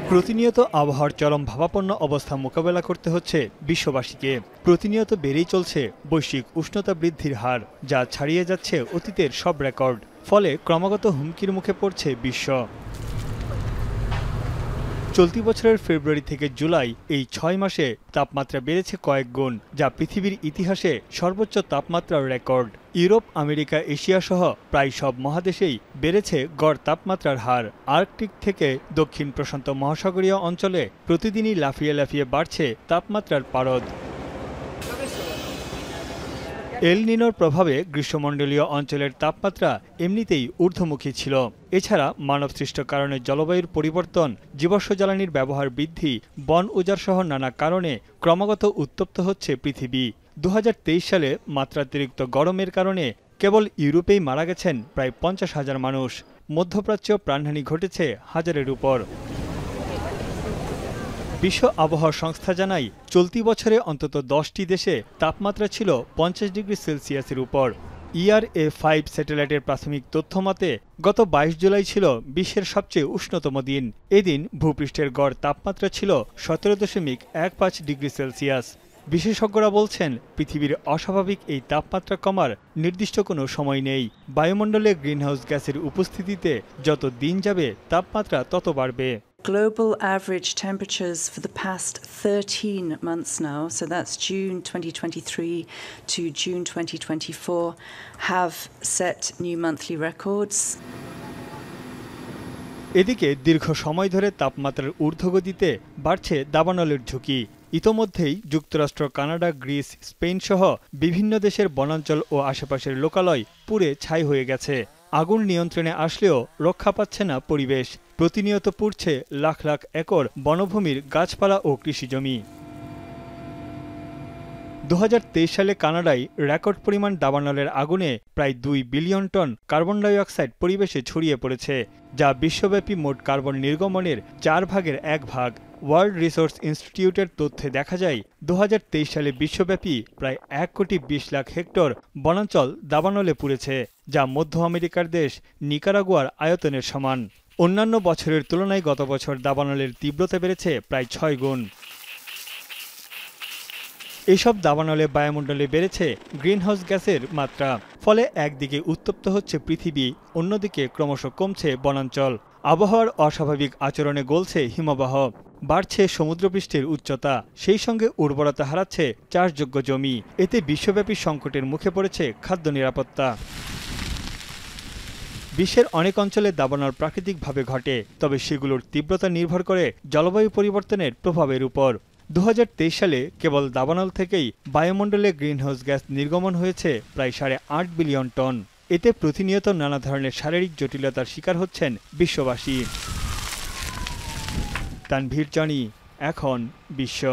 প্রতিনিয়ত আবহাওয়ার চরম ভাবাপন্ন অবস্থা মোকাবেলা করতে হচ্ছে বিশ্ববাসীকে। প্রতিনিয়ত বেড়েই চলছে বৈশ্বিক উষ্ণতা বৃদ্ধির হার, যা ছাড়িয়ে যাচ্ছে অতীতের সব রেকর্ড। ফলে ক্রমাগত হুমকির মুখে পড়ছে বিশ্ব। চলতি বছরের ফেব্রুয়ারি থেকে জুলাই এই ৬ মাসে তাপমাত্রা বেড়েছে কয়েক গুণ, যা পৃথিবীর ইতিহাসে সর্বোচ্চ তাপমাত্রার রেকর্ড। ইউরোপ, আমেরিকা, এশিয়া সহ প্রায় সব মহাদেশেই বেড়েছে গড় তাপমাত্রার হার। আর্কটিক থেকে দক্ষিণ প্রশান্ত মহাসাগরীয় অঞ্চলে প্রতিদিনই লাফিয়ে লাফিয়ে বাড়ছে তাপমাত্রার পারদ। এল নিনোর প্রভাবে গ্রীষ্মমণ্ডলীয় অঞ্চলের তাপমাত্রা এমনিতেই ঊর্ধ্বমুখী ছিল। এছাড়া মানবসৃষ্ট কারণে জলবায়ুর পরিবর্তন, জীবাশ্ম জ্বালানির ব্যবহার বৃদ্ধি, বন উজাড় সহ নানা কারণে ক্রমাগত উত্তপ্ত হচ্ছে পৃথিবী। ২০২৩ সালে মাত্রাতিরিক্ত গরমের কারণে কেবল ইউরোপেই মারা গেছেন প্রায় ৫০,০০০ মানুষ। মধ্যপ্রাচ্যেও প্রাণহানি ঘটেছে হাজারের উপর। বিশ্ব আবহাওয়া সংস্থা জানায়, চলতি বছরে অন্তত ১০টি দেশে তাপমাত্রা ছিল ৫০ ডিগ্রি সেলসিয়াসের উপর। ERA-5 স্যাটেলাইটের প্রাথমিক তথ্য মতে গত ২২ জুলাই ছিল বিশ্বের সবচেয়ে উষ্ণতম দিন। এদিন ভূপৃষ্ঠের গড় তাপমাত্রা ছিল ১৭.১৫ ডিগ্রি সেলসিয়াস। বিশেষজ্ঞরা বলছেন, পৃথিবীর অস্বাভাবিক এই তাপমাত্রা কমার নির্দিষ্ট কোনো সময় নেই। বায়ুমণ্ডলে গ্রিনহাউস গ্যাসের উপস্থিতিতে যত দিন যাবে তাপমাত্রা তত বাড়বে। Global average temperatures for the past 13 months now, so that's June 2023 to June 2024, have set new monthly records. এদিকে দীর্ঘ সময় ধরে তাপমাত্রার ঊর্ধ্বগতিতে বাড়ছে দাবানলের ঝুঁকি। ইতোমধ্যেই যুক্তরাষ্ট্র, কানাডা, গ্রিস, স্পেন সহ বিভিন্ন দেশের বনাঞ্চল ও আশেপাশের লোকালয় পুড়ে ছাই হয়ে গেছে। আগুন নিয়ন্ত্রণে আসলেও রক্ষা পাচ্ছে না পরিবেশ। প্রতিনিয়ত পুড়ছে লাখ লাখ একর বনভূমির গাছপালা ও কৃষিজমি। ২০২৩ সালে কানাডায় রেকর্ড পরিমাণ দাবানলের আগুনে প্রায় ২ billion ton carbon die oxide পরিবেশে ছড়িয়ে পড়েছে, যা বিশ্বব্যাপী মোট কার্বন নির্গমনের ৪ ভাগের ১ ভাগ। ওয়ার্ল্ড রিসোর্স ইনস্টিটিউটের তথ্যে দেখা যায়, ২০২৩ সালে বিশ্বব্যাপী প্রায় ১,২০,০০,০০০ হেক্টর বনাঞ্চল দাবানলে পুড়েছে, যা মধ্য আমেরিকার দেশ নিকারাগুয়ার আয়তনের সমান। অন্যান্য বছরের তুলনায় গত বছর দাবানলের তীব্রতা বেড়েছে প্রায় ৬ গুণ। এইসব দাবানলে বায়ুমণ্ডলে বেড়েছে গ্রিনহাউস গ্যাসের মাত্রা। ফলে একদিকে উত্তপ্ত হচ্ছে পৃথিবী, অন্যদিকে ক্রমশ কমছে বনাঞ্চল। আবহাওয়ার অস্বাভাবিক আচরণে গলছে হিমবাহ, বাড়ছে সমুদ্রপৃষ্ঠের উচ্চতা, সেই সঙ্গে উর্বরতা হারাচ্ছে চাষযোগ্য জমি। এতে বিশ্বব্যাপী সংকটের মুখে পড়েছে খাদ্য নিরাপত্তা। বিশ্বের অনেক অঞ্চলে দাবানল প্রাকৃতিকভাবে ঘটে, তবে সেগুলোর তীব্রতা নির্ভর করে জলবায়ু পরিবর্তনের প্রভাবের উপর। ২০২৩ সালে কেবল দাবানল থেকেই বায়ুমণ্ডলে গ্রিনহাউস গ্যাস নির্গমন হয়েছে প্রায় ৮.৫ বিলিয়ন টন। এতে প্রতিনিয়ত নানা ধরনের শারীরিক জটিলতার শিকার হচ্ছেন বিশ্ববাসী। তানভীর জনি, এখন বিশ্ব।